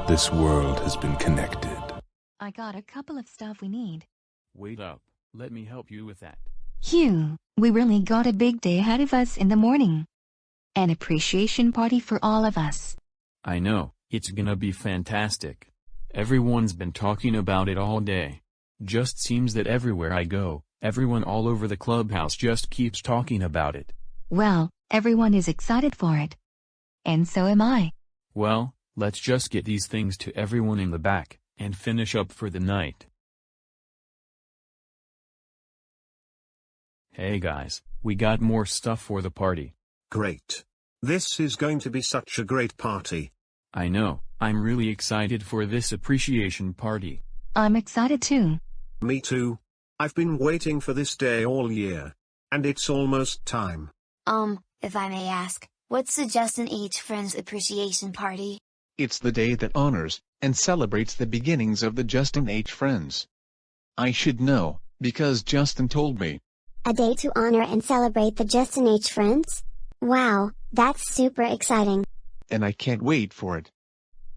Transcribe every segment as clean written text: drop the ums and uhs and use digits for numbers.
This world has been connected. I got a couple of stuff we need. Wait up, let me help you with that. Phew, we really got a big day ahead of us in the morning. An appreciation party for all of us. I know, it's gonna be fantastic. Everyone's been talking about it all day. Just seems that everywhere I go, everyone all over the clubhouse just keeps talking about it. Well, everyone is excited for it. And so am I. Well, let's just get these things to everyone in the back, and finish up for the night. Hey guys, we got more stuff for the party. Great. This is going to be such a great party. I know, I'm really excited for this appreciation party. I'm excited too. Me too. I've been waiting for this day all year. And it's almost time. If I may ask, what's the Justin H. Friends Appreciation Party? It's the day that honors and celebrates the beginnings of the Justin H. Friends. I should know, because Justin told me. A day to honor and celebrate the Justin H. Friends? Wow, that's super exciting. And I can't wait for it.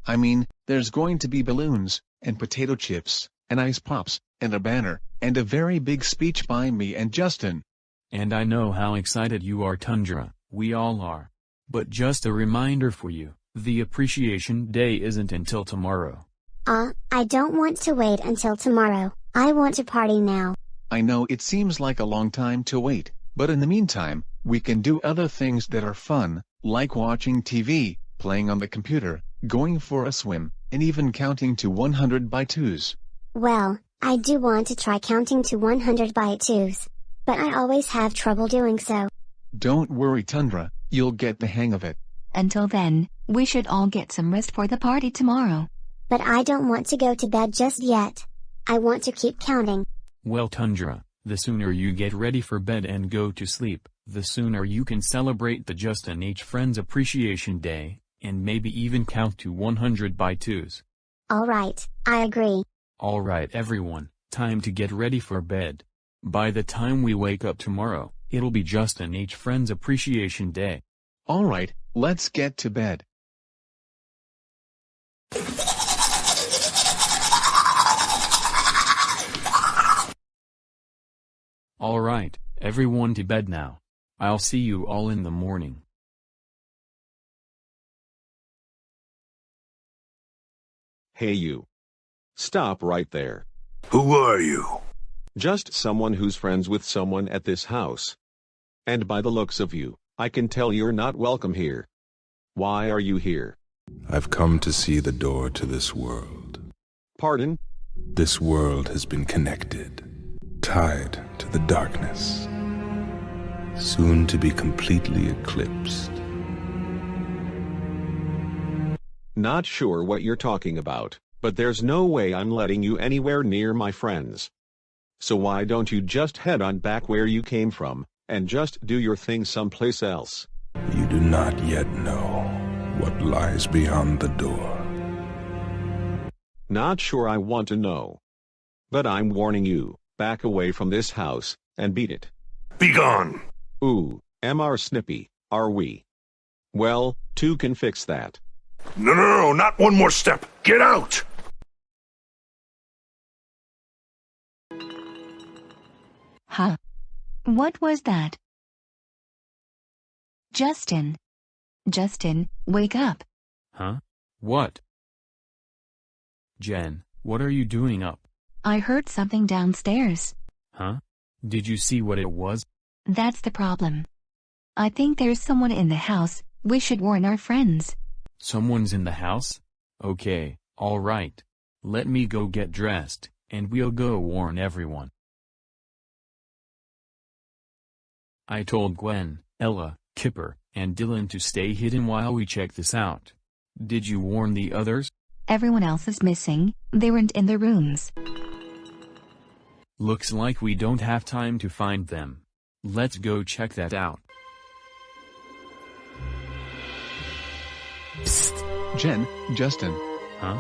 I mean, there's going to be balloons, and potato chips, and ice pops, and a banner, and a very big speech by me and Justin. And I know how excited you are, Tundra, we all are. But just a reminder for you. The Appreciation Day isn't until tomorrow. I don't want to wait until tomorrow. I want to party now. I know it seems like a long time to wait, but in the meantime, we can do other things that are fun, like watching TV, playing on the computer, going for a swim, and even counting to 100 by twos. Well, I do want to try counting to 100 by twos. But I always have trouble doing so. Don't worry, Tundra, you'll get the hang of it. Until then, we should all get some rest for the party tomorrow. But I don't want to go to bed just yet. I want to keep counting. Well, Tundra, the sooner you get ready for bed and go to sleep, the sooner you can celebrate the Justin H. Friends Appreciation Day, and maybe even count to 100 by twos. Alright, I agree. Alright everyone, time to get ready for bed. By the time we wake up tomorrow, it'll be Justin H. Friends Appreciation Day. Alright, let's get to bed. Alright, everyone to bed now. I'll see you all in the morning. Hey you. Stop right there. Who are you? Just someone who's friends with someone at this house. And by the looks of you, I can tell you're not welcome here. Why are you here? I've come to see the door to this world. Pardon? This world has been connected, tied to the darkness, soon to be completely eclipsed. Not sure what you're talking about, but there's no way I'm letting you anywhere near my friends. So why don't you just head on back where you came from, and just do your thing someplace else? You do not yet know what lies beyond the door. Not sure I want to know. But I'm warning you, back away from this house, and beat it. Begone! Ooh, MR snippy, are we? Well, two can fix that. No, not one more step! Get out! Huh? What was that? Justin, wake up. Huh? What? Jen, what are you doing up? I heard something downstairs. Huh? Did you see what it was? That's the problem. I think there's someone in the house. We should warn our friends. Someone's in the house? Okay, alright. Let me go get dressed, and we'll go warn everyone. I told Gwen, Ella, Kipper, and Dylan to stay hidden while we check this out. Did you warn the others? Everyone else is missing. They weren't in their rooms. Looks like we don't have time to find them. Let's go check that out. Psst, Jen, Justin. Huh?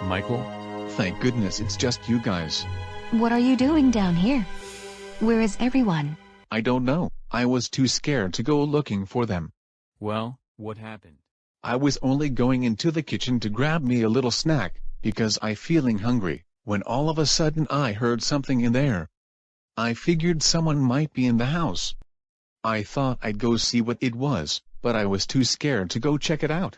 Michael? Thank goodness it's just you guys. What are you doing down here? Where is everyone? I don't know. I was too scared to go looking for them. Well, what happened? I was only going into the kitchen to grab me a little snack, because I feeling hungry, when all of a sudden I heard something in there. I figured someone might be in the house. I thought I'd go see what it was, but I was too scared to go check it out.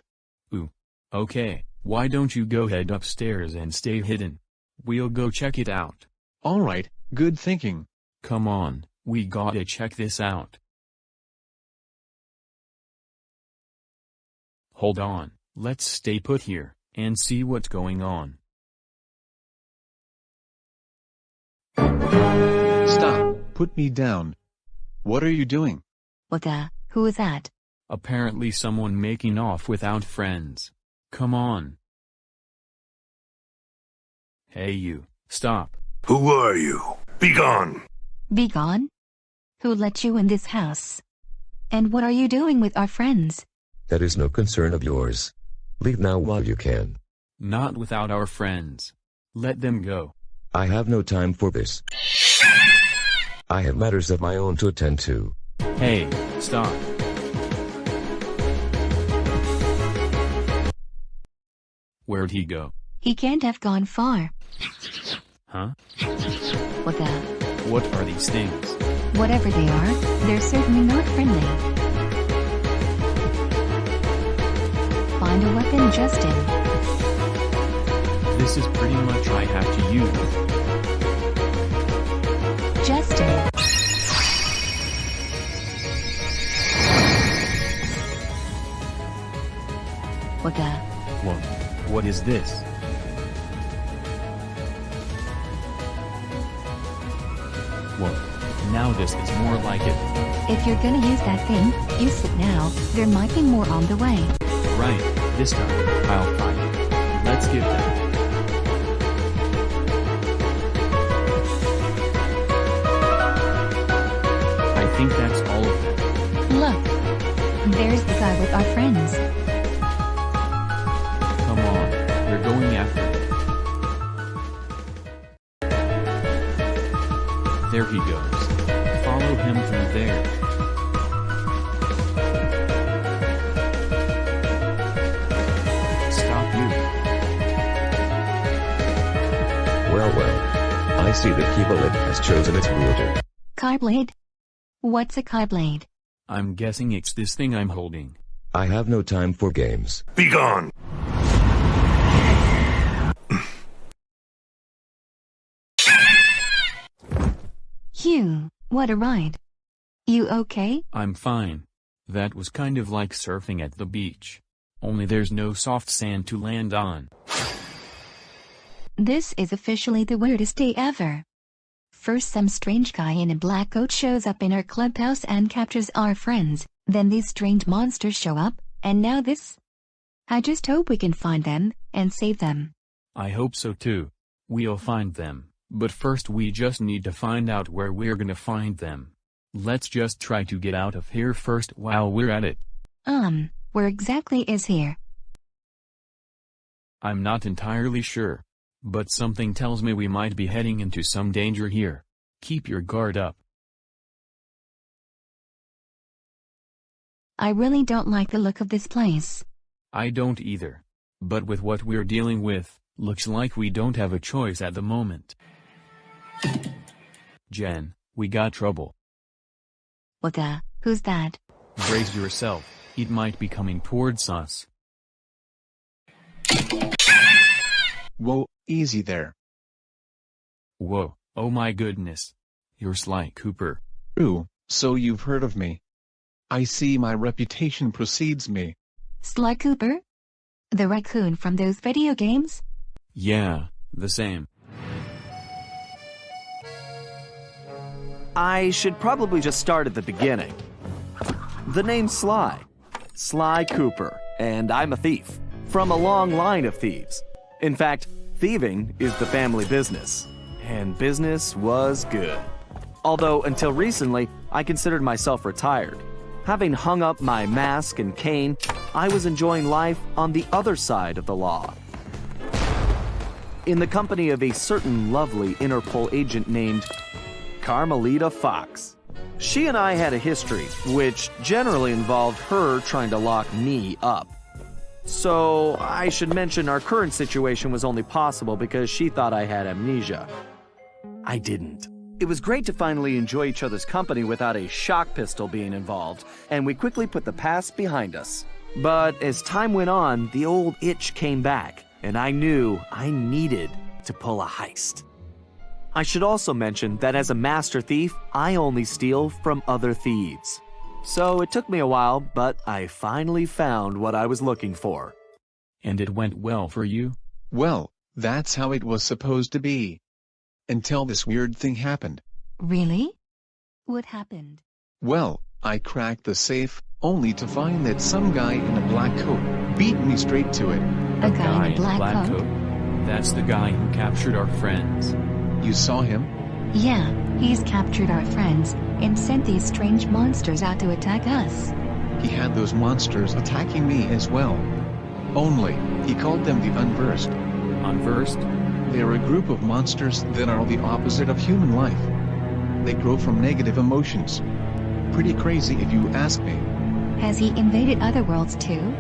Ooh. Okay, why don't you go head upstairs and stay hidden? We'll go check it out. Alright, good thinking. Come on, we gotta check this out. Hold on, let's stay put here, and see what's going on. Stop, put me down. What are you doing? Who is that? Apparently someone making off without friends. Come on. Hey you, stop. Who are you? Be gone! Be gone? Who let you in this house? And what are you doing with our friends? That is no concern of yours. Leave now while you can. Not without our friends. Let them go. I have no time for this. I have matters of my own to attend to. Hey, stop. Where'd he go? He can't have gone far. Huh? What are these things? Whatever they are, they're certainly not friendly. Find a weapon, Justin. This is pretty much I have to use. Justin. What is this? Whoa, now this is more like it. If you're gonna use that thing, use it now. There might be more on the way. Right, this time, I'll fight it. Let's get them. I think that's all of them. Look. There's the guy with our friends. Come on, we're going after him. There he goes. Follow him through there. Stop you. Well, I see the keyblade has chosen its wielder. Keyblade? What's a keyblade? I'm guessing it's this thing I'm holding. I have no time for games. Be gone! Phew, what a ride. You okay? I'm fine. That was kind of like surfing at the beach. Only there's no soft sand to land on. This is officially the weirdest day ever. First some strange guy in a black coat shows up in our clubhouse and captures our friends, then these strange monsters show up, and now this? I just hope we can find them, and save them. I hope so too. We'll find them, but first we just need to find out where we're gonna find them. Let's just try to get out of here first while we're at it. Where exactly is here? I'm not entirely sure. But something tells me we might be heading into some danger here. Keep your guard up. I really don't like the look of this place. I don't either. But with what we're dealing with, looks like we don't have a choice at the moment. Jen, we got trouble. Who's that? Brace yourself, it might be coming towards us. Whoa, easy there. Whoa, oh my goodness. You're Sly Cooper. Ooh, so you've heard of me. I see my reputation precedes me. Sly Cooper? The raccoon from those video games? Yeah, the same. I should probably just start at the beginning. The name's Sly. Sly Cooper, and I'm a thief. From a long line of thieves. In fact, thieving is the family business. And business was good. Although, until recently, I considered myself retired. Having hung up my mask and cane, I was enjoying life on the other side of the law. in the company of a certain lovely Interpol agent named Carmelita Fox. She and I had a history, which generally involved her trying to lock me up. So, I should mention our current situation was only possible because she thought I had amnesia. I didn't. It was great to finally enjoy each other's company without a shock pistol being involved, and we quickly put the past behind us. But as time went on, the old itch came back, and I knew I needed to pull a heist. I should also mention that as a master thief, I only steal from other thieves. So it took me a while, but I finally found what I was looking for. And it went well for you? Well, that's how it was supposed to be. Until this weird thing happened. Really? What happened? Well, I cracked the safe, only to find that some guy in a black coat beat me straight to it. A guy in a black coat? That's the guy who captured our friends. You saw him? Yeah, he's captured our friends and sent these strange monsters out to attack us. He had those monsters attacking me as well. Only, he called them the Unversed. Unversed? They're a group of monsters that are the opposite of human life. They grow from negative emotions. Pretty crazy if you ask me. Has he invaded other worlds too?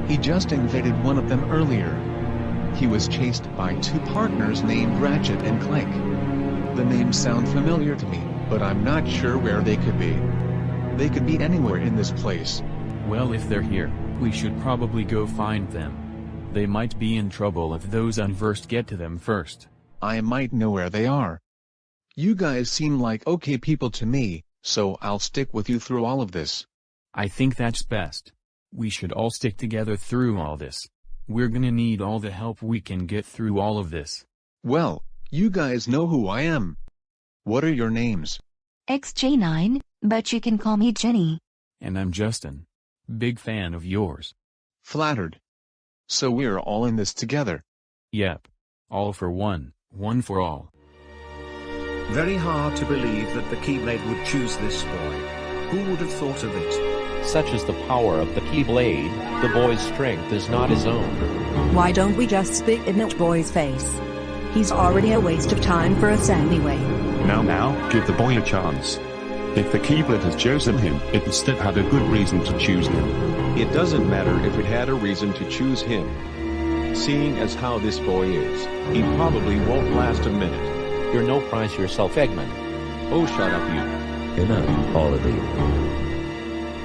He just invaded one of them earlier. He was chased by two partners named Ratchet and Clank. The names sound familiar to me, but I'm not sure where they could be. They could be anywhere in this place. Well, if they're here, we should probably go find them. They might be in trouble if those Unversed get to them first. I might know where they are. You guys seem like okay people to me, so I'll stick with you through all of this. I think that's best. We should all stick together through all this. We're gonna need all the help we can get through all of this. Well, you guys know who I am. What are your names? XJ9, but you can call me Jenny. And I'm Justin. Big fan of yours. Flattered. So we're all in this together. Yep. All for one, one for all. Very hard to believe that the keyblade would choose this boy. Who would have thought of it? Such is the power of the keyblade, the boy's strength is not his own. Why don't we just spit in that boy's face? He's already a waste of time for us anyway. Now, give the boy a chance. If the keyblade has chosen him, it instead had a good reason to choose him. It doesn't matter if it had a reason to choose him. Seeing as how this boy is, he probably won't last a minute. You're no prize yourself, Eggman. Oh, shut up, you. Enough, all of you.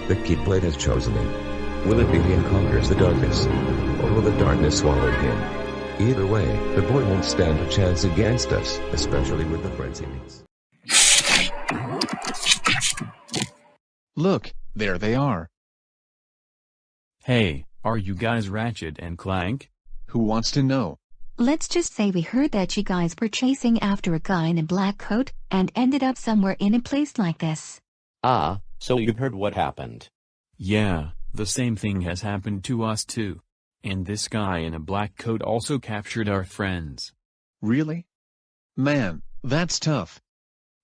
The keyblade has chosen him. Will it be he who conquers the darkness? Or will the darkness swallow him? Either way, the boy won't stand a chance against us, especially with the friends he meets. Look, there they are. Hey, are you guys Ratchet and Clank? Who wants to know? Let's just say we heard that you guys were chasing after a guy in a black coat and ended up somewhere in a place like this. Ah, so you heard what happened. Yeah, the same thing has happened to us too. And this guy in a black coat also captured our friends. Really? Man, that's tough.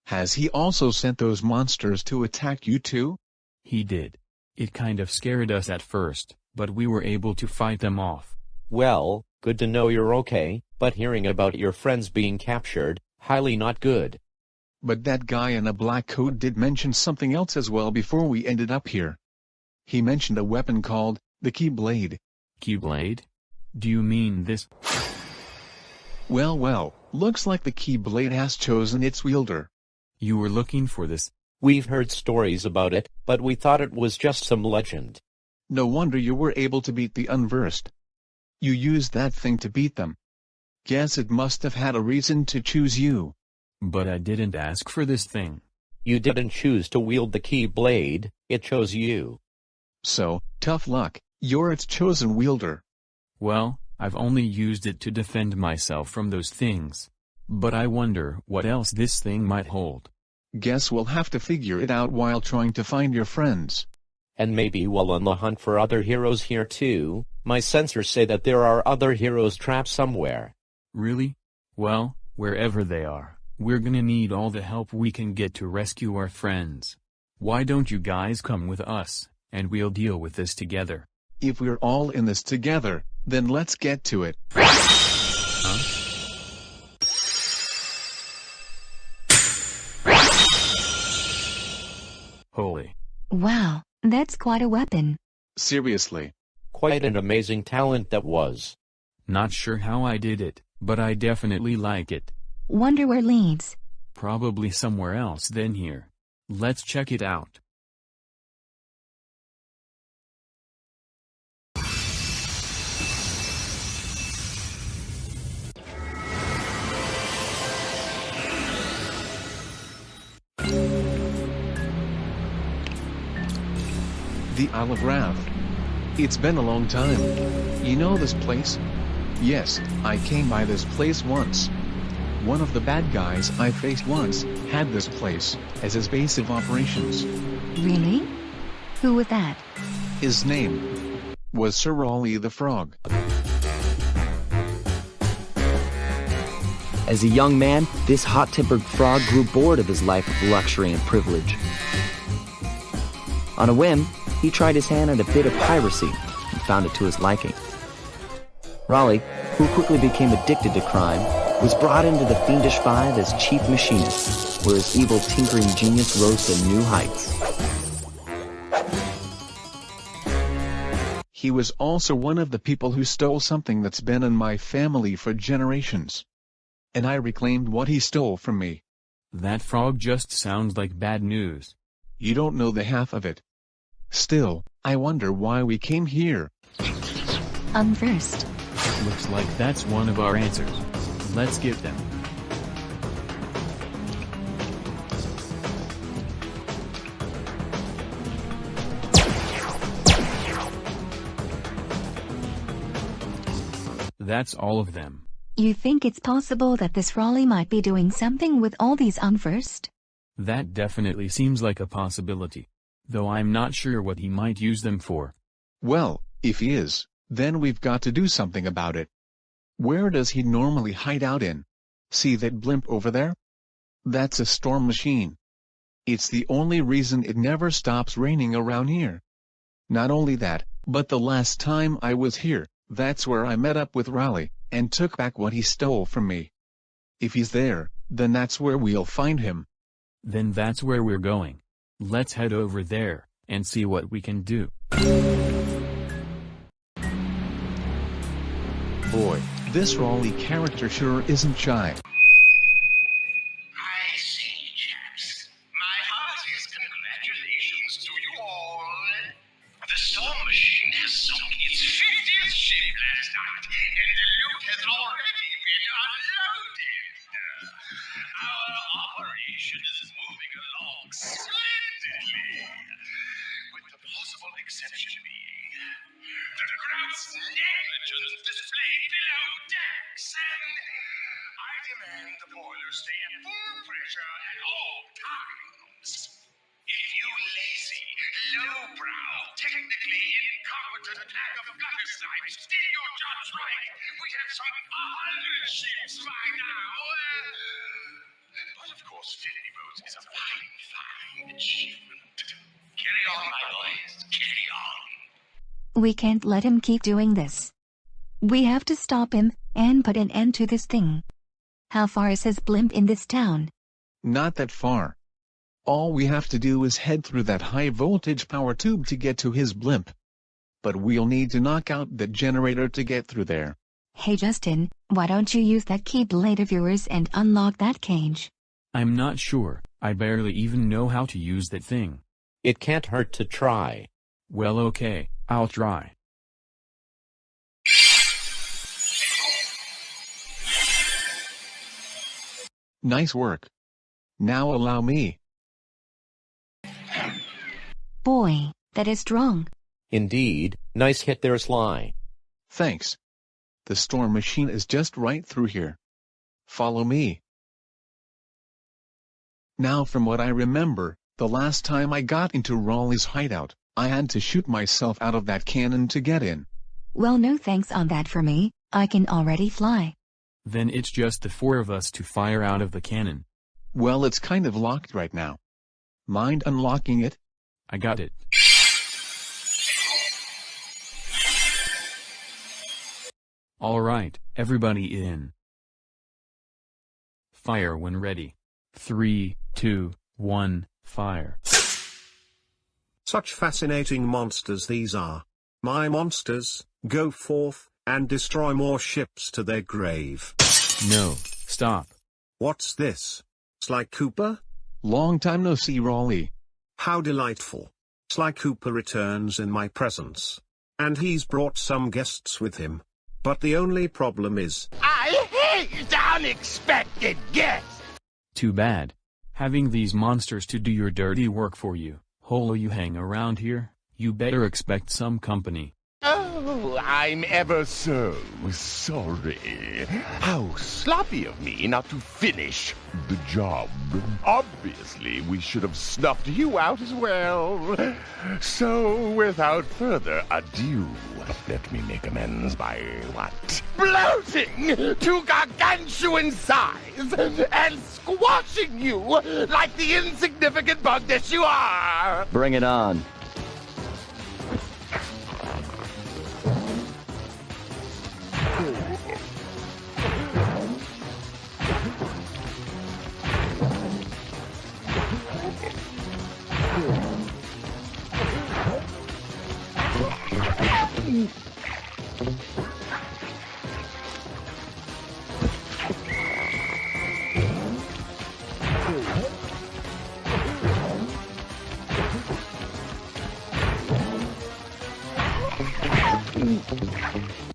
Has he also sent those monsters to attack you too? He did. It kind of scared us at first, but we were able to fight them off. Well, good to know you're okay, but hearing about your friends being captured, highly not good. But that guy in a black coat did mention something else as well before we ended up here. He mentioned a weapon called the keyblade. Keyblade? Do you mean this? Well, looks like the keyblade has chosen its wielder. You were looking for this? We've heard stories about it, but we thought it was just some legend. No wonder you were able to beat the Unversed. You used that thing to beat them. Guess it must have had a reason to choose you. But I didn't ask for this thing. You didn't choose to wield the keyblade, it chose you. So, tough luck, you're its chosen wielder. Well, I've only used it to defend myself from those things. But I wonder what else this thing might hold. Guess we'll have to figure it out while trying to find your friends. And maybe while on the hunt for other heroes here too. My sensors say that there are other heroes trapped somewhere. Really? Well, wherever they are, we're gonna need all the help we can get to rescue our friends. Why don't you guys come with us, and we'll deal with this together? If we're all in this together, then let's get to it. Huh? That's quite a weapon. Seriously. Quite an amazing talent that was. Not sure how I did it, but I definitely like it. Wonder where it leads. Probably somewhere else than here. Let's check it out. The Isle of Wrath. It's been a long time. You know this place? Yes, I came by this place once. One of the bad guys I faced once had this place as his base of operations. Really? Who was that? His name was Sir Raleigh the Frog. As a young man, this hot-tempered frog grew bored of his life of luxury and privilege. On a whim, he tried his hand at a bit of piracy and found it to his liking. Raleigh, who quickly became addicted to crime, was brought into the Fiendish Five as chief machinist, where his evil tinkering genius rose to new heights. He was also one of the people who stole something that's been in my family for generations. And I reclaimed what he stole from me. That frog just sounds like bad news. You don't know the half of it. Still, I wonder why we came here. First. Looks like that's one of our answers. Let's get them. That's all of them. You think it's possible that this Raleigh might be doing something with all these first? That definitely seems like a possibility. Though I'm not sure what he might use them for. Well, if he is, then we've got to do something about it. Where does he normally hide out in? See that blimp over there? That's a storm machine. It's the only reason it never stops raining around here. Not only that, but the last time I was here, that's where I met up with Raleigh, and took back what he stole from me. If he's there, then that's where we'll find him. Then that's where we're going. Let's head over there, and see what we can do. Boy, this Raleigh character sure isn't shy. I see, chaps. My heartiest congratulations to you all. The storm machine has sunk its 50th ship last night, and the loot has already been unloaded. Our operation is moving along splendidly, with the possible exception being the gross negligence displayed below decks, and I demand the boilers stay at full pressure at all times. If you lazy, lowbrow, technically incompetent pack of gutter snipes did your jobs right, we'd have sunk 100 ships by now. But of course, filthy boats is a fine, fine achievement. Carry on, my boys, carry on. We can't let him keep doing this. We have to stop him, and put an end to this thing. How far is his blimp in this town? Not that far. All we have to do is head through that high-voltage power tube to get to his blimp. But we'll need to knock out the generator to get through there. Hey Justin, why don't you use that keyblade of yours and unlock that cage? I'm not sure, I barely even know how to use that thing. It can't hurt to try. Well, okay, I'll try. Nice work. Now allow me. Boy, that is strong. Indeed, nice hit there, Sly. Thanks. The storm machine is just right through here. Follow me. Now from what I remember, the last time I got into Raleigh's hideout, I had to shoot myself out of that cannon to get in. Well, no thanks on that for me, I can already fly. Then it's just the four of us to fire out of the cannon. Well, it's kind of locked right now. Mind unlocking it? I got it. Alright, everybody in. Fire when ready. 3, 2, 1, fire. Such fascinating monsters these are. My monsters, go forth, and destroy more ships to their grave. No, stop. What's this? Sly Cooper? Long time no see, Raleigh. How delightful. Sly Cooper returns in my presence. And he's brought some guests with him. But the only problem is, I hate unexpected guests! Too bad. Having these monsters to do your dirty work for you. Holo, you hang around here, you better expect some company. Oh, I'm ever so sorry. How sloppy of me not to finish the job. Obviously, we should have snuffed you out as well. So, without further ado, let me make amends by what? Bloating to gargantuan size and squashing you like the insignificant bug that you are! Bring it on.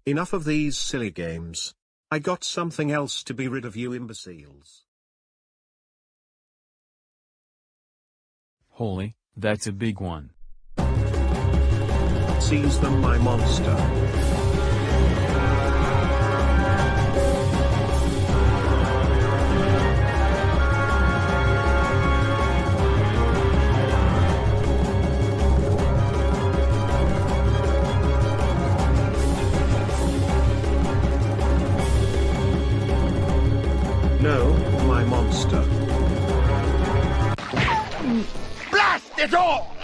Enough of these silly games. I got something else to be rid of you imbeciles. Holy, that's a big one. Seize them, my monster. No, my monster. Blast it all!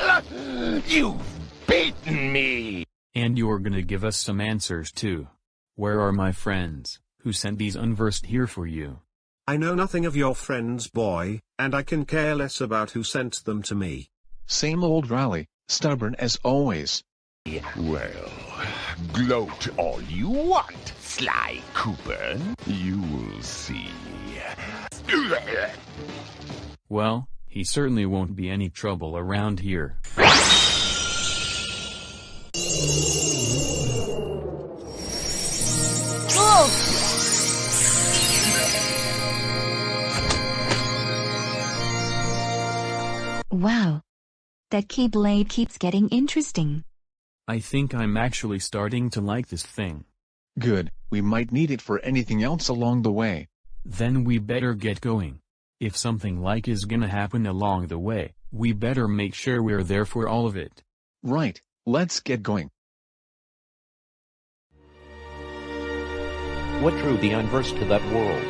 You've beaten me! And you're gonna give us some answers too. Where are my friends, who sent these unversed here for you? I know nothing of your friends, boy, and I can care less about who sent them to me. Same old Raleigh, stubborn as always. Well, gloat all you want, Sly Cooper. You will see. Well, he certainly won't be any trouble around here. Wow. That keyblade keeps getting interesting. I think I'm actually starting to like this thing. Good, we might need it for anything else along the way. Then we better get going. If something like is gonna happen along the way, we better make sure we're there for all of it. Right, let's get going. What drew the unversed to that world?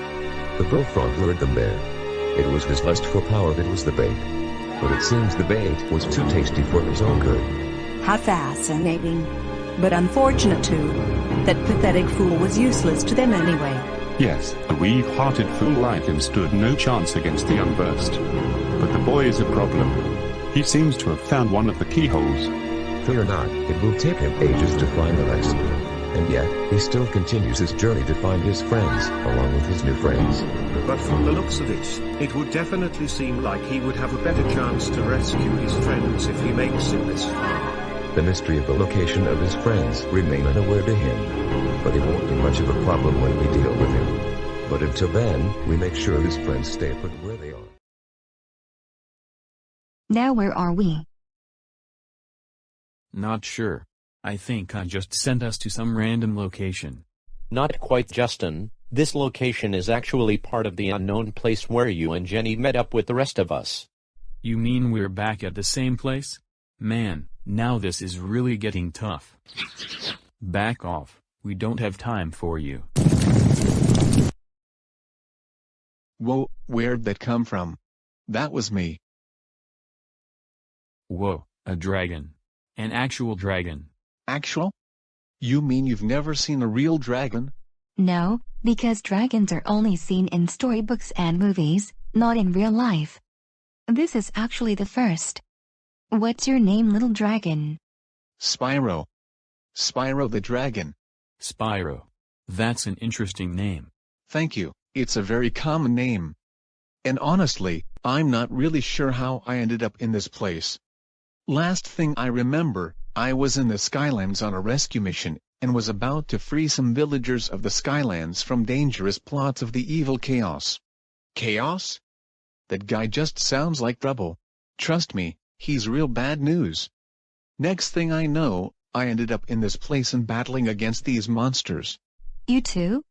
The bullfrog lured them there. It was his lust for power that was the bait. But it seems the bait was too tasty for his own good. How fascinating. But unfortunate too. That pathetic fool was useless to them anyway. Yes, a weak-hearted fool like him stood no chance against the unversed. But the boy is a problem. He seems to have found one of the keyholes. Fear not, it will take him ages to find the rest. And yet, he still continues his journey to find his friends, along with his new friends. But from the looks of it would definitely seem like he would have a better chance to rescue his friends if he makes it this far. The mystery of the location of his friends remain unaware to him. But it won't be much of a problem when we deal with him. But until then, we make sure his friends stay put where they are. Now where are we? Not sure. I think I just sent us to some random location. Not quite, Justin. This location is actually part of the unknown place where you and Jenny met up with the rest of us. You mean we're back at the same place? Man, now this is really getting tough. Back off, we don't have time for you. Whoa, where'd that come from? That was me. Whoa, a dragon. An actual dragon. Actual? You mean you've never seen a real dragon? No, because dragons are only seen in storybooks and movies, not in real life. This is actually the first. What's your name, little dragon? Spyro. Spyro the dragon. Spyro. That's an interesting name. Thank you, it's a very common name. And honestly, I'm not really sure how I ended up in this place. Last thing I remember, I was in the Skylands on a rescue mission, and was about to free some villagers of the Skylands from dangerous plots of the evil Chaos. Chaos? That guy just sounds like trouble. Trust me, he's real bad news. Next thing I know, I ended up in this place and battling against these monsters. You too?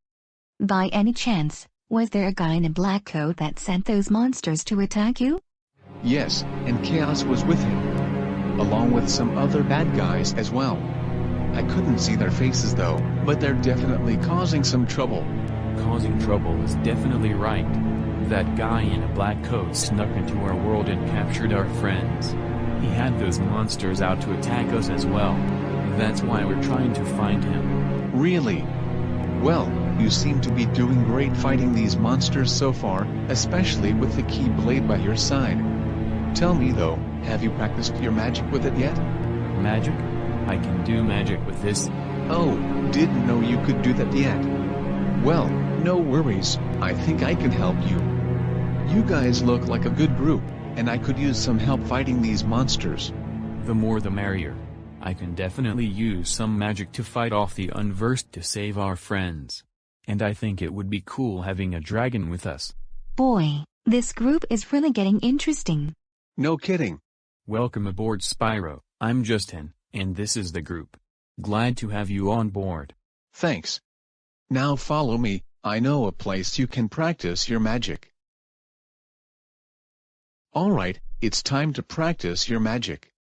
By any chance, was there a guy in a black coat that sent those monsters to attack you? Yes, and Chaos was with him, along with some other bad guys as well. I couldn't see their faces though, but they're definitely causing some trouble. Causing trouble is definitely right. That guy in a black coat snuck into our world and captured our friends. He had those monsters out to attack us as well. That's why we're trying to find him. Really? Well, you seem to be doing great fighting these monsters so far, especially with the keyblade by your side. Tell me though, have you practiced your magic with it yet? Magic? I can do magic with this. Oh, didn't know you could do that yet. Well, no worries, I think I can help you. You guys look like a good group, and I could use some help fighting these monsters. The more the merrier. I can definitely use some magic to fight off the unversed to save our friends. And I think it would be cool having a dragon with us. Boy, this group is really getting interesting. No kidding. Welcome aboard Spyro, I'm Justin, and this is the group. Glad to have you on board. Thanks. Now follow me, I know a place you can practice your magic. Alright, it's time to practice your magic.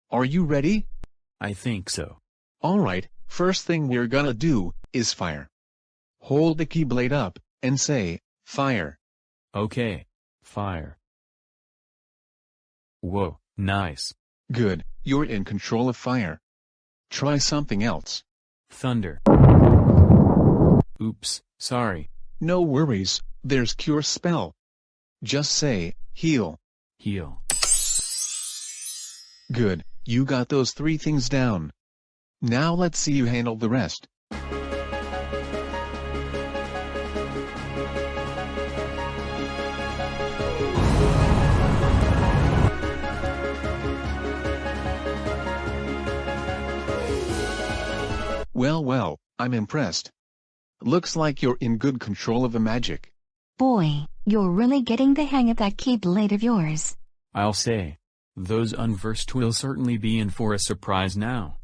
Are you ready? I think so. Alright, first thing we're gonna do is fire. Hold the keyblade up, and say, fire. Okay. Fire. Whoa, nice. Good, you're in control of fire. Try something else. Thunder. Oops, sorry. No worries, there's cure spell. Just say, heal. Heal. Good, you got those 3 things down. Now let's see you handle the rest. Well, I'm impressed. Looks like you're in good control of the magic. Boy, you're really getting the hang of that keyblade of yours. I'll say. Those unversed will certainly be in for a surprise now.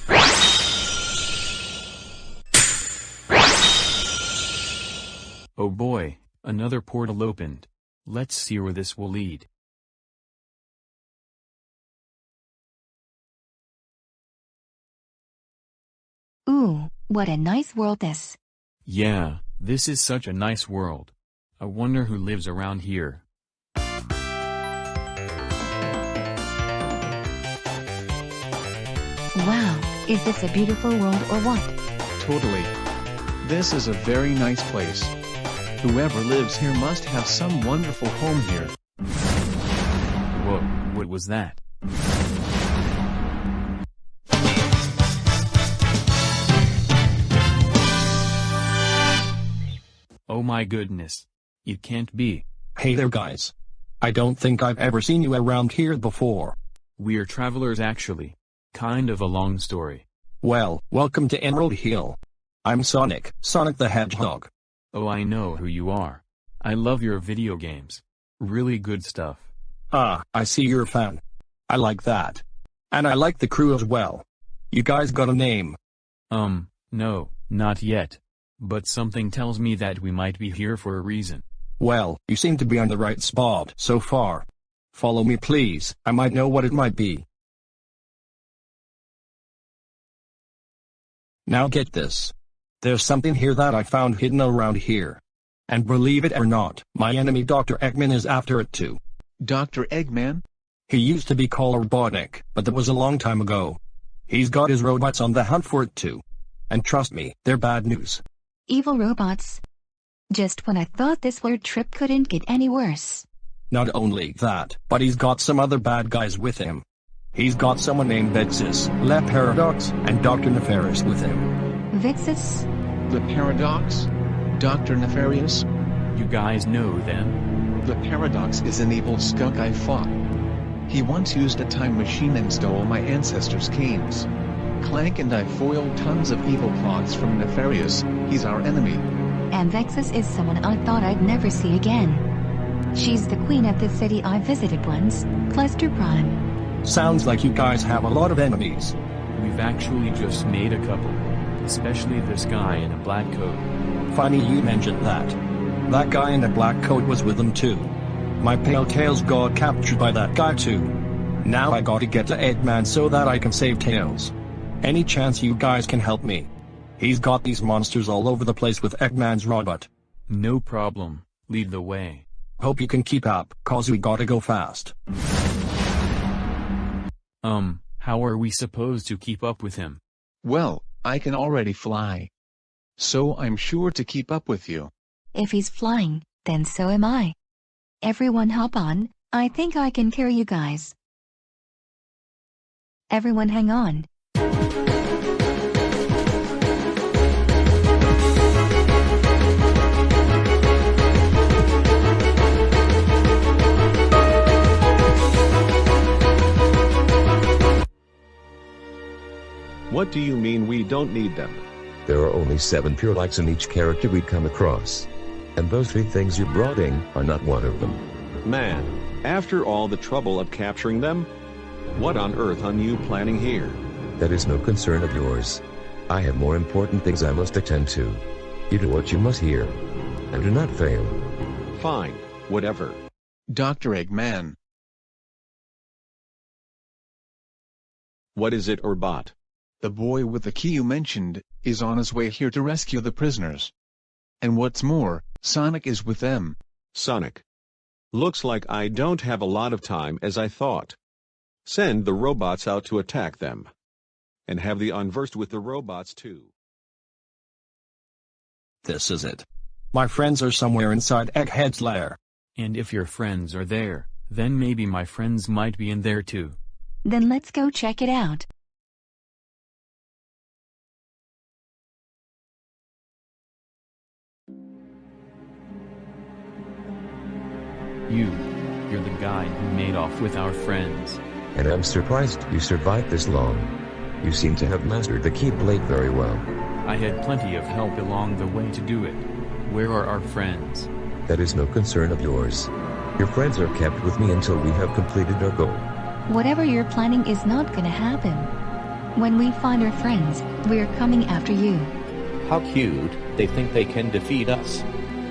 Oh boy, another portal opened. Let's see where this will lead. Ooh, what a nice world this. Yeah, this is such a nice world. I wonder who lives around here. Wow, is this a beautiful world or what? Totally. This is a very nice place. Whoever lives here must have some wonderful home here. Whoa, what was that? Oh my goodness. It can't be. Hey there guys. I don't think I've ever seen you around here before. We're travelers actually. Kind of a long story. Well, welcome to Emerald Hill. I'm Sonic the Hedgehog. Oh, I know who you are. I love your video games. Really good stuff. Ah, I see you're a fan. I like that. And I like the crew as well. You guys got a name? No, not yet. But something tells me that we might be here for a reason. Well, you seem to be on the right spot so far. Follow me please, I might know what it might be. Now get this. There's something here that I found hidden around here. And believe it or not, my enemy Dr. Eggman is after it too. Dr. Eggman? He used to be called Robotnik, but that was a long time ago. He's got his robots on the hunt for it too. And trust me, they're bad news. Evil robots. Just when I thought this weird trip couldn't get any worse. Not only that, but he's got some other bad guys with him. He's got someone named Vexus, Le Paradox, and Dr. Nefarious with him. Vixus? The Paradox? Dr. Nefarious? You guys know them? The Paradox is an evil skunk I fought. He once used a time machine and stole my ancestors' canes. Clank and I foiled tons of evil plots from Nefarious. He's our enemy. And Vexus is someone I thought I'd never see again. She's the queen of the city I visited once, Cluster Prime. Sounds like you guys have a lot of enemies. We've actually just made a couple. Especially this guy in a black coat. Funny you mentioned that. That guy in the black coat was with them too. My pale tails got captured by that guy too. Now I gotta get to Eggman so that I can save Tails. Any chance you guys can help me? He's got these monsters all over the place with Eggman's robot. No problem. Lead the way. Hope you can keep up, cause we gotta go fast. How are we supposed to keep up with him? Well, I can already fly. So I'm sure to keep up with you. If he's flying, then so am I. Everyone hop on, I think I can carry you guys. Everyone hang on. What do you mean we don't need them? There are only 7 pure likes in each character we come across. And those 3 things you brought in are not one of them. Man, after all the trouble of capturing them? What on earth are you planning here? That is no concern of yours. I have more important things I must attend to. You do what you must here. And do not fail. Fine, whatever. Dr. Eggman. What is it, or bot? The boy with the key you mentioned is on his way here to rescue the prisoners. And what's more, Sonic is with them. Sonic. Looks like I don't have a lot of time as I thought. Send the robots out to attack them. And have the unversed with the robots too. This is it. My friends are somewhere inside Egghead's lair. And if your friends are there, then maybe my friends might be in there too. Then let's go check it out. You're the guy who made off with our friends. And I'm surprised you survived this long. You seem to have mastered the keyblade very well. I had plenty of help along the way to do it. Where are our friends? That is no concern of yours. Your friends are kept with me until we have completed our goal. Whatever you're planning is not gonna happen. When we find our friends, we're coming after you. How cute, they think they can defeat us.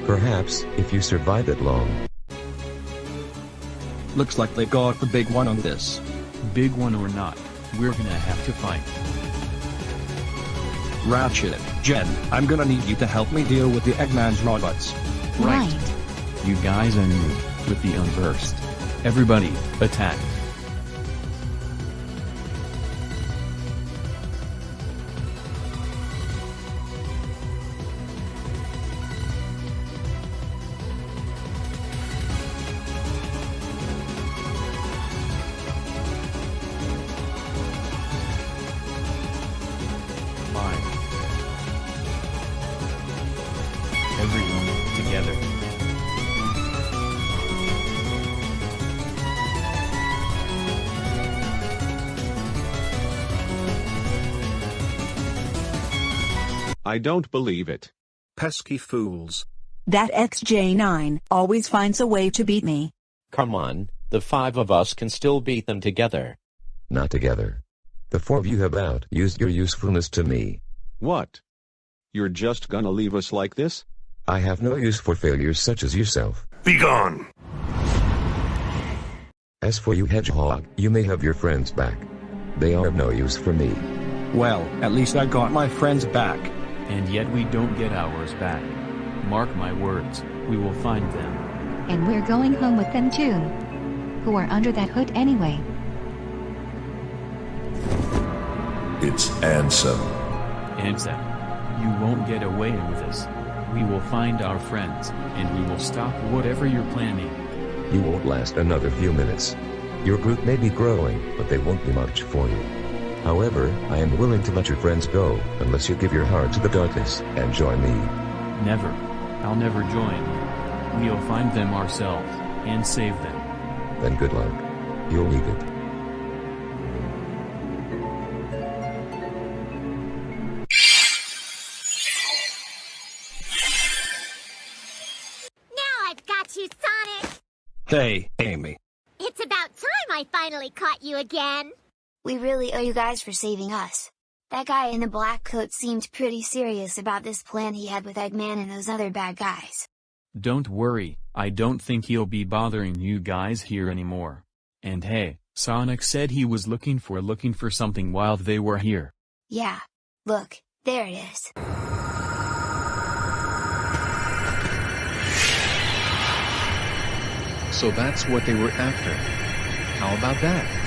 Perhaps, if you survive it long. Looks like they got the big one on this. Big one or not, we're gonna have to fight. Ratchet, Jen, I'm gonna need you to help me deal with the Eggman's robots. Right. You guys are new, with the unversed. Everybody, attack. Everyone, together. I don't believe it. Pesky fools. That XJ9 always finds a way to beat me. Come on, the 5 of us can still beat them together. Not together. The 4 of you have used your usefulness to me. What? You're just gonna leave us like this? I have no use for failures such as yourself. Be gone! As for you, Hedgehog, you may have your friends back. They are of no use for me. Well, at least I got my friends back. And yet we don't get ours back. Mark my words, we will find them. And we're going home with them too. Who are under that hood anyway? It's Ansem. Ansem, you won't get away with this. We will find our friends, and we will stop whatever you're planning. You won't last another few minutes. Your group may be growing, but they won't be much for you. However, I am willing to let your friends go, unless you give your heart to the darkness, and join me. Never. I'll never join. We'll find them ourselves, and save them. Then good luck. You'll need it. Now I've got you, Sonic! Hey, Amy. It's about time I finally caught you again! We really owe you guys for saving us. That guy in the black coat seemed pretty serious about this plan he had with Eggman and those other bad guys. Don't worry, I don't think he'll be bothering you guys here anymore. And hey, Sonic said he was looking for something while they were here. Yeah. Look, there it is. So that's what they were after. How about that?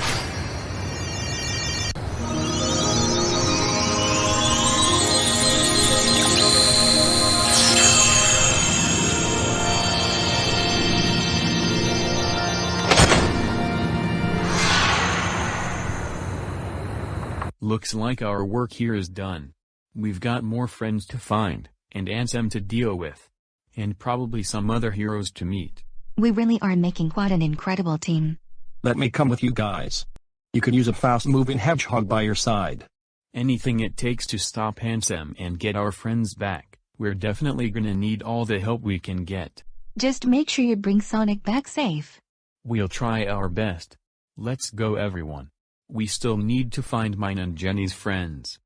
Looks like our work here is done. We've got more friends to find, and Ansem to deal with. And probably some other heroes to meet. We really are making quite an incredible team. Let me come with you guys. You could use a fast-moving hedgehog by your side. Anything it takes to stop Ansem and get our friends back. We're definitely gonna need all the help we can get. Just make sure you bring Sonic back safe. We'll try our best. Let's go, everyone. We still need to find mine and Jenny's friends.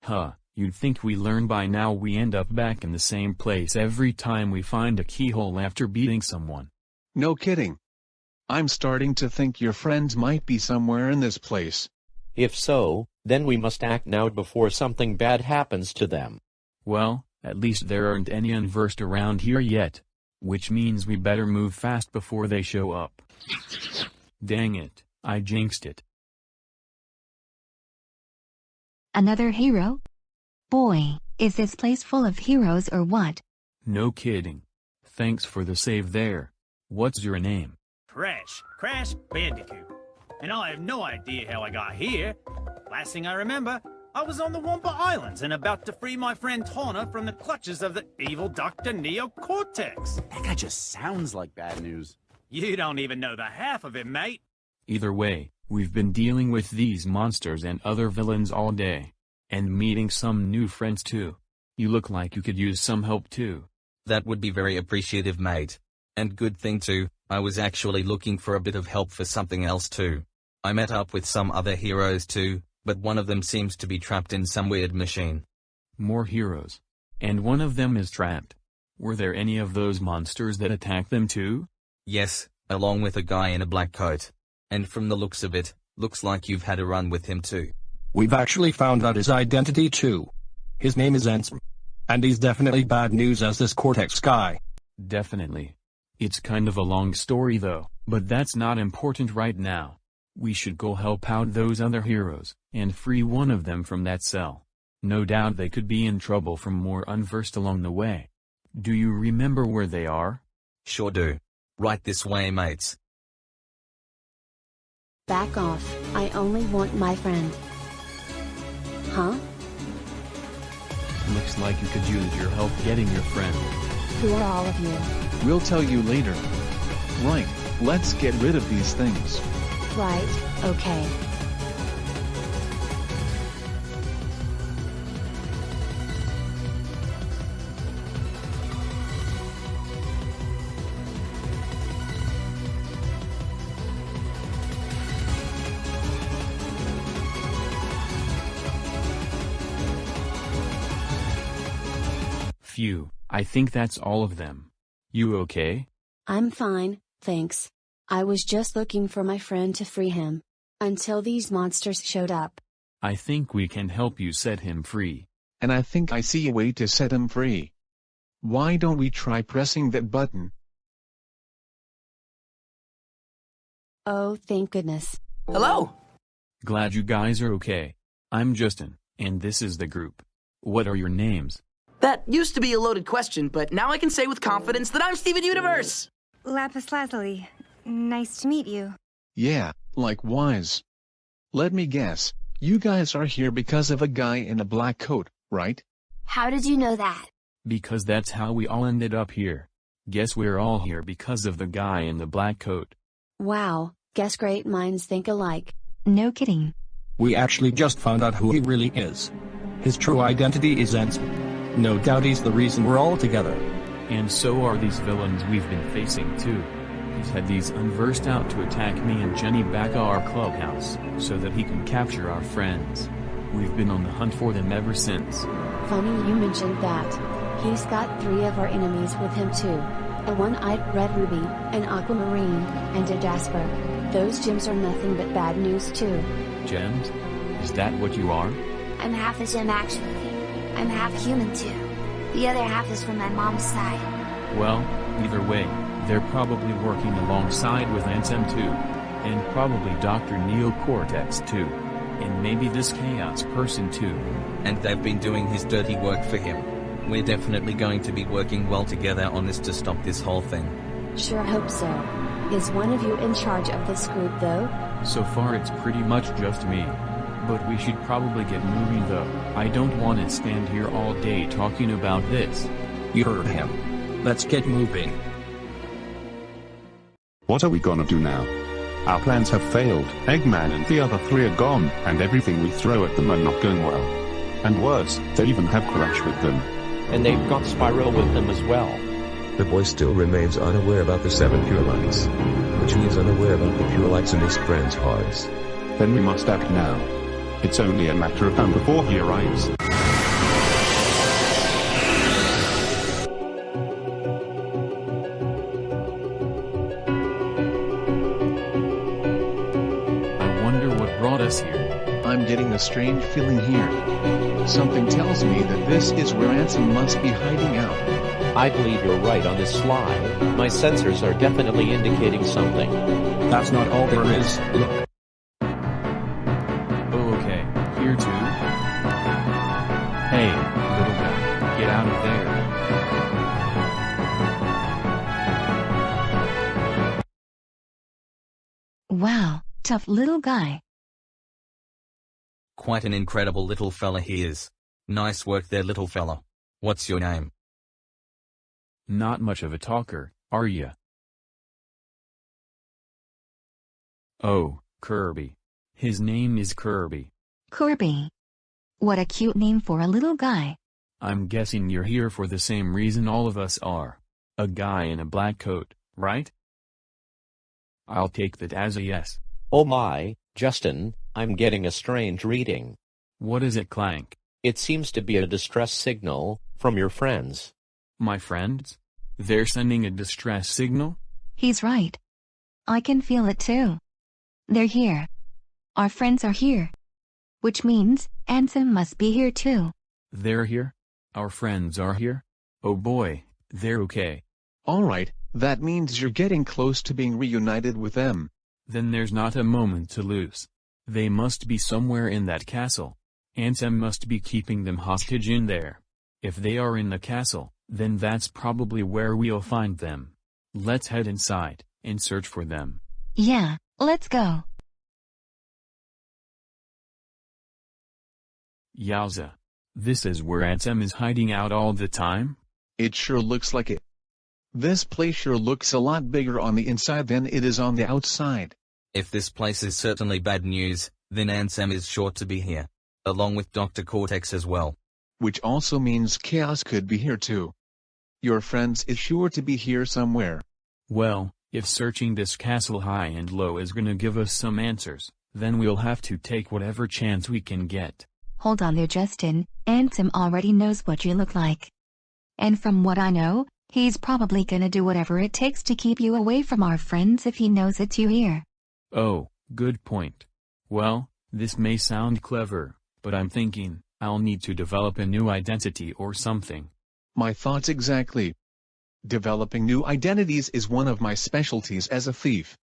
Huh, you'd think we learn by now we end up back in the same place every time we find a keyhole after beating someone. No kidding. I'm starting to think your friends might be somewhere in this place. If so, then we must act now before something bad happens to them. Well, at least there aren't any unversed around here yet. Which means we better move fast before they show up. Dang it, I jinxed it. Another hero? Boy, is this place full of heroes or what? No kidding. Thanks for the save there. What's your name? Crash Bandicoot. And I have no idea how I got here. Last thing I remember, I was on the Wampa Islands and about to free my friend Tawna from the clutches of the evil Dr. Neocortex. That guy just sounds like bad news. You don't even know the half of it, mate. Either way, we've been dealing with these monsters and other villains all day. And meeting some new friends too. You look like you could use some help too. That would be very appreciative, mate. And good thing too, I was actually looking for a bit of help for something else too. I met up with some other heroes too, but one of them seems to be trapped in some weird machine. More heroes. And one of them is trapped. Were there any of those monsters that attacked them too? Yes, along with a guy in a black coat. And from the looks of it, looks like you've had a run with him too. We've actually found out his identity too. His name is Ansem. And he's definitely bad news as this Cortex guy. Definitely. It's kind of a long story though, but that's not important right now. We should go help out those other heroes, and free one of them from that cell. No doubt they could be in trouble from more unversed along the way. Do you remember where they are? Sure do. Right this way, mates. Back off, I only want my friend. Huh? Looks like you could use your help getting your friend. Who are all of you? We'll tell you later. Right, let's get rid of these things. Right, okay. Phew, I think that's all of them. You okay? I'm fine, thanks. I was just looking for my friend to free him. Until these monsters showed up. I think we can help you set him free. And I think I see a way to set him free. Why don't we try pressing that button? Oh, thank goodness. Hello! Glad you guys are okay. I'm Justin, and this is the group. What are your names? That used to be a loaded question, but now I can say with confidence that I'm Steven Universe! Lapis Lazuli, nice to meet you. Yeah, likewise. Let me guess, you guys are here because of a guy in a black coat, right? How did you know that? Because that's how we all ended up here. Guess we're all here because of the guy in the black coat. Wow, guess great minds think alike. No kidding. We actually just found out who he really is. His true identity is Ansem. No doubt he's the reason we're all together. And so are these villains we've been facing too. He's had these unversed out to attack me and Jenny back at our clubhouse, so that he can capture our friends. We've been on the hunt for them ever since. Funny you mentioned that. He's got 3 of our enemies with him too. A one-eyed red ruby, an aquamarine, and a jasper. Those gems are nothing but bad news too. Gems? Is that what you are? I'm half a gem actually. I'm half human too. The other half is from my mom's side. Well, either way, they're probably working alongside with Ansem too. And probably Dr. Neocortex too. And maybe this Chaos person too. And they've been doing his dirty work for him. We're definitely going to be working well together on this to stop this whole thing. Sure hope so. Is one of you in charge of this group though? So far it's pretty much just me. But we should probably get moving though. I don't want to stand here all day talking about this. You heard him. Let's get moving. What are we gonna do now? Our plans have failed, Eggman and the other 3 are gone, and everything we throw at them are not going well. And worse, they even have Crash with them. And they've got Spyro with them as well. The boy still remains unaware about the 7 pure lights, which he is unaware about the pure lights in his friends' hearts. Then we must act now. It's only a matter of time before he arrives. I wonder what brought us here. I'm getting a strange feeling here. Something tells me that this is where Ansem must be hiding out. I believe you're right on this, Sly. My sensors are definitely indicating something. That's not all there is. Look. Oh, okay. Here too? Hey, little guy, get out of there. Wow, tough little guy. Quite an incredible little fella he is. Nice work there, little fella. What's your name? Not much of a talker, are ya? Oh, Kirby. His name is Kirby. Kirby. What a cute name for a little guy. I'm guessing you're here for the same reason all of us are. A guy in a black coat, right? I'll take that as a yes. Oh my, Justin, I'm getting a strange reading. What is it, Clank? It seems to be a distress signal from your friends. My friends? They're sending a distress signal? He's right. I can feel it too. They're here. Our friends are here. Which means, Ansem must be here too. They're here? Our friends are here? Oh boy, they're okay. Alright, that means you're getting close to being reunited with them. Then there's not a moment to lose. They must be somewhere in that castle. Ansem must be keeping them hostage in there. If they are in the castle, then that's probably where we'll find them. Let's head inside, and search for them. Yeah, let's go. Yowza. This is where Ansem is hiding out all the time? It sure looks like it. This place sure looks a lot bigger on the inside than it is on the outside. If this place is certainly bad news, then Ansem is sure to be here. Along with Dr. Cortex as well. Which also means Chaos could be here too. Your friends is sure to be here somewhere. Well, if searching this castle high and low is gonna give us some answers, then we'll have to take whatever chance we can get. Hold on there, Justin. Ansem already knows what you look like. And from what I know, he's probably gonna do whatever it takes to keep you away from our friends if he knows it's you here. Oh, good point. Well, this may sound clever, but I'm thinking, I'll need to develop a new identity or something. My thoughts exactly. Developing new identities is one of my specialties as a thief.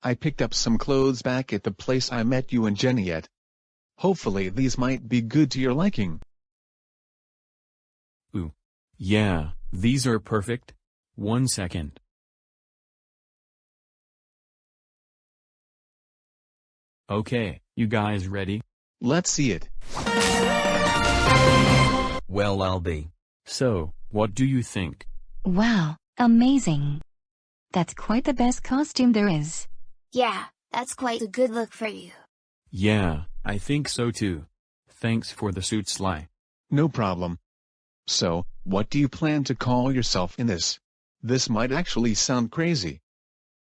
I picked up some clothes back at the place I met you and Jenny at. Hopefully these might be good to your liking. Ooh, Yeah, these are perfect. 1 second. Okay, you guys ready? Let's see it. Well, I'll be. So, what do you think? Wow, amazing. That's quite the best costume there is. Yeah, that's quite a good look for you. Yeah, I think so too. Thanks for the suit, Sly. No problem. So, what do you plan to call yourself in this? This might actually sound crazy.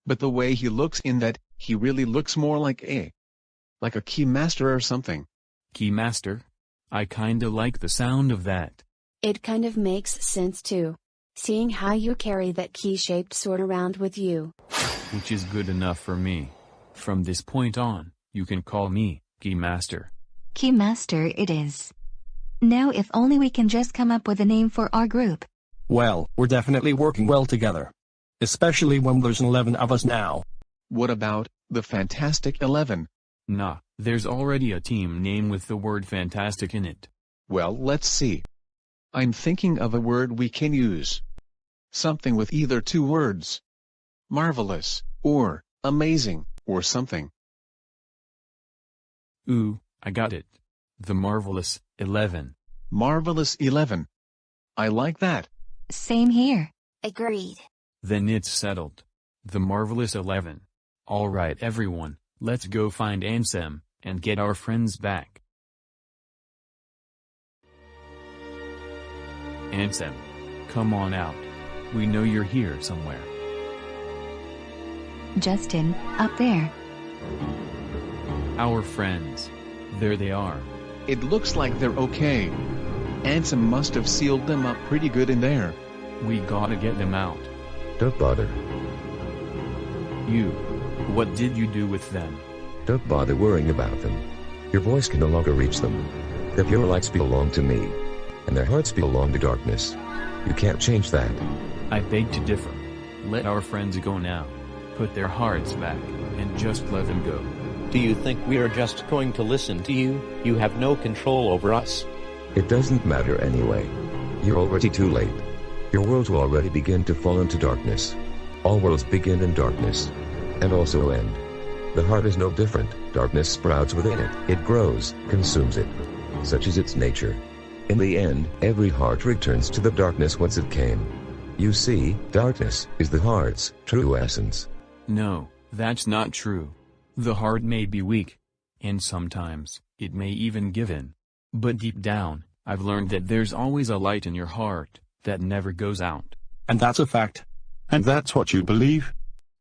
But the way he looks in that, he really looks more like a keymaster or something. Keymaster? I kinda like the sound of that. It kind of makes sense too. Seeing how you carry that key-shaped sword around with you. Which is good enough for me. From this point on, you can call me Keymaster. Keymaster it is. Now if only we can just come up with a name for our group. Well, we're definitely working well together. Especially when there's 11 of us now. What about the Fantastic 11? Nah, there's already a team name with the word fantastic in it. Well, let's see. I'm thinking of a word we can use. Something with either 2 words. Marvelous, or amazing, or something. Ooh, I got it. The Marvelous 11. Marvelous 11. I like that. Same here. Agreed. Then it's settled. The Marvelous 11. Alright everyone, let's go find Ansem, and get our friends back. Ansem, come on out. We know you're here somewhere. Justin, up there. Our friends. There they are. It looks like they're okay. Ansem must have sealed them up pretty good in there. We gotta get them out. Don't bother. You. What did you do with them? Don't bother worrying about them. Your voice can no longer reach them. Their pure lights belong to me. And their hearts belong to darkness. You can't change that. I beg to differ. Let our friends go now. Put their hearts back, and just let them go. Do you think we are just going to listen to you? You have no control over us. It doesn't matter anyway. You're already too late. Your world will already begin to fall into darkness. All worlds begin in darkness. And also end. The heart is no different. Darkness sprouts within it. It grows, consumes it. Such is its nature. In the end, every heart returns to the darkness whence it came. You see, darkness is the heart's true essence. No, that's not true. The heart may be weak. And sometimes, it may even give in. But deep down, I've learned that there's always a light in your heart, that never goes out. And that's a fact. And that's what you believe?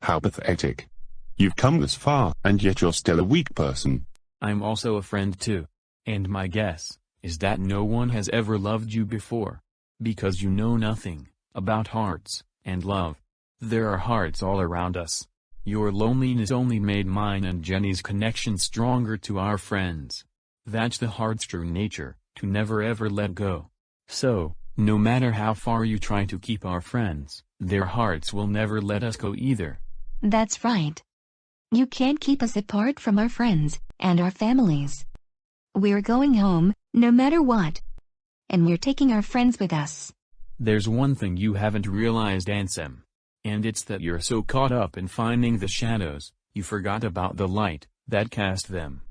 How pathetic. You've come this far, and yet you're still a weak person. I'm also a friend too. And my guess is that no one has ever loved you before. Because you know nothing about hearts and love. There are hearts all around us. Your loneliness only made mine and Jenny's connection stronger to our friends. That's the heart's true nature, to never ever let go. So, no matter how far you try to keep our friends, their hearts will never let us go either. That's right. You can't keep us apart from our friends, and our families. We're going home, no matter what. And we're taking our friends with us. There's one thing you haven't realized, Ansem. And it's that you're so caught up in finding the shadows, you forgot about the light that cast them.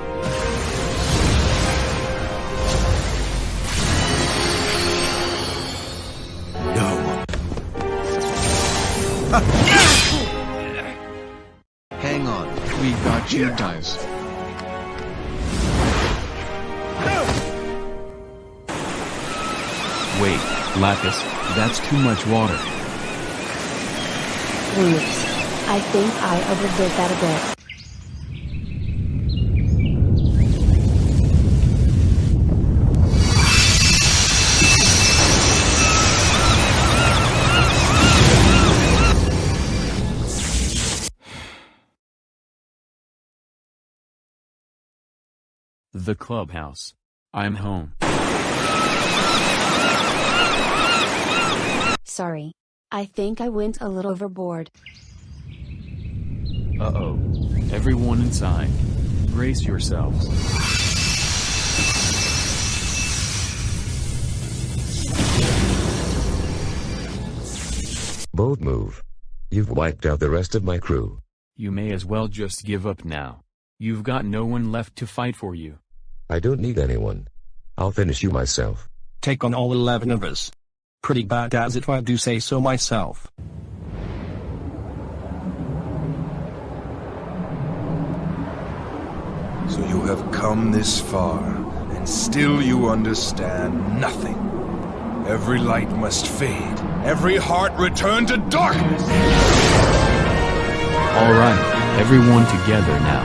No. Hang on, we got you guys. Wait, Lapis, that's too much water. Oops. I think I overdid that a bit. The clubhouse. I'm home. Sorry. I think I went a little overboard. Uh-oh. Everyone inside. Brace yourselves. Bold move. You've wiped out the rest of my crew. You may as well just give up now. You've got no one left to fight for you. I don't need anyone. I'll finish you myself. Take on all 11 of us. Pretty badass if I do say so myself. So you have come this far, and still you understand nothing. Every light must fade, every heart return to darkness! Alright, everyone together now.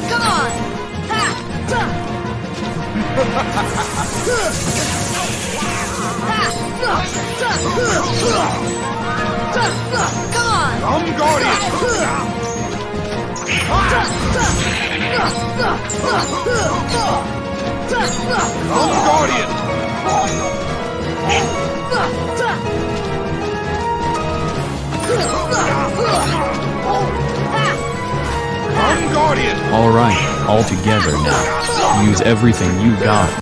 Come on! Come on! I'm Guardian! I'm Guardian! I'm Guardian! Alright, all together now. Use everything you got.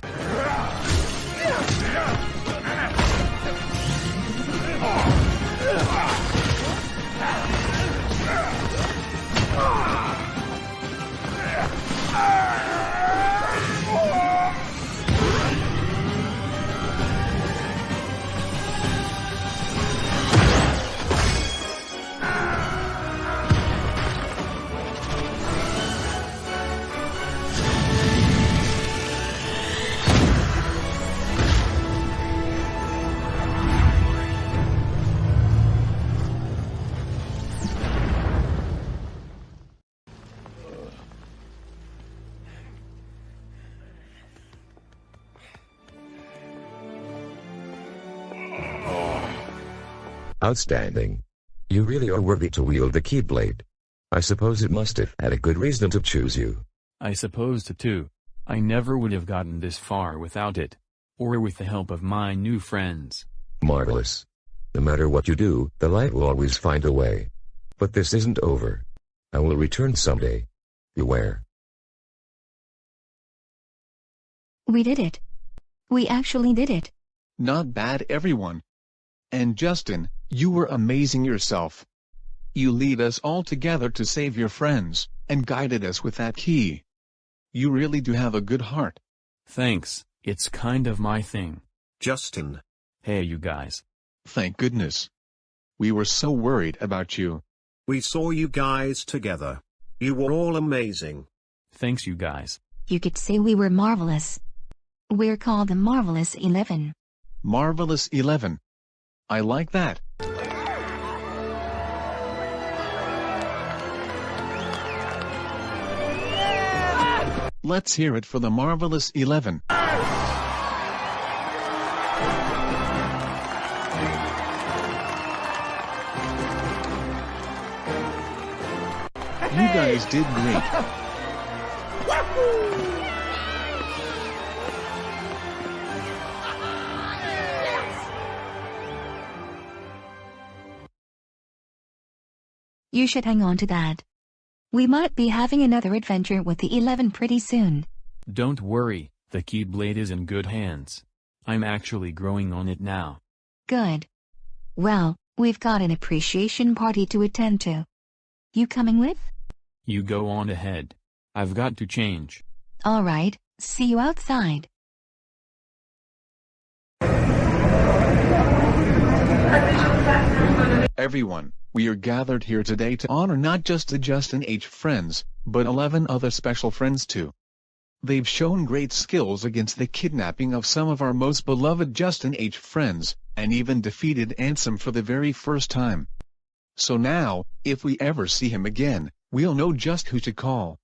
Outstanding. You really are worthy to wield the keyblade. I suppose it must have had a good reason to choose you. I suppose so too. I never would have gotten this far without it. Or with the help of my new friends. Marvelous. No matter what you do, the light will always find a way. But this isn't over. I will return someday. Beware. We did it. We actually did it. Not bad, everyone. And Justin, you were amazing yourself. You lead us all together to save your friends, and guided us with that key. You really do have a good heart. Thanks, it's kind of my thing. Justin. Hey you guys. Thank goodness. We were so worried about you. We saw you guys together. You were all amazing. Thanks you guys. You could say we were marvelous. We're called the Marvelous 11. Marvelous 11. I like that. Let's hear it for the Marvelous 11. You guys did great. You should hang on to that. We might be having another adventure with the 11 pretty soon. Don't worry, the keyblade is in good hands. I'm actually growing on it now. Good. Well, we've got an appreciation party to attend to. You coming with? You go on ahead. I've got to change. All right, see you outside. Everyone, we are gathered here today to honor not just the Justin H. friends, but 11 other special friends too. They've shown great skills against the kidnapping of some of our most beloved Justin H. friends, and even defeated Ansem for the very first time. So now, if we ever see him again, we'll know just who to call.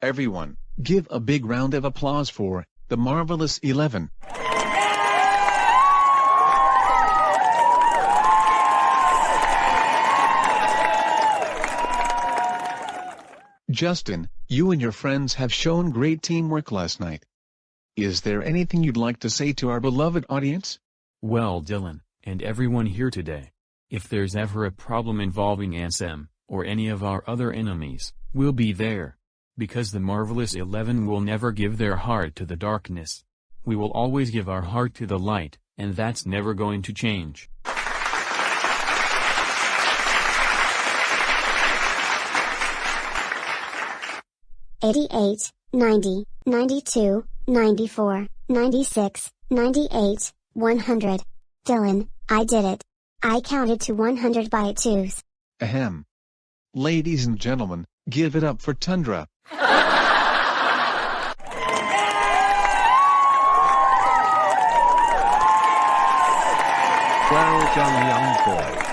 Everyone, give a big round of applause for the Marvelous 11. Justin, you and your friends have shown great teamwork last night. Is there anything you'd like to say to our beloved audience? Well, Dylan, and everyone here today, if there's ever a problem involving Ansem, or any of our other enemies, we'll be there. because the Marvelous 11 will never give their heart to the darkness. We will always give our heart to the light, and that's never going to change. 88, 90, 92, 94, 96, 98, 100. Dylan, I did it. I counted to 100 by twos. Ahem. Ladies and gentlemen, give it up for Tundra. Well done, young boy.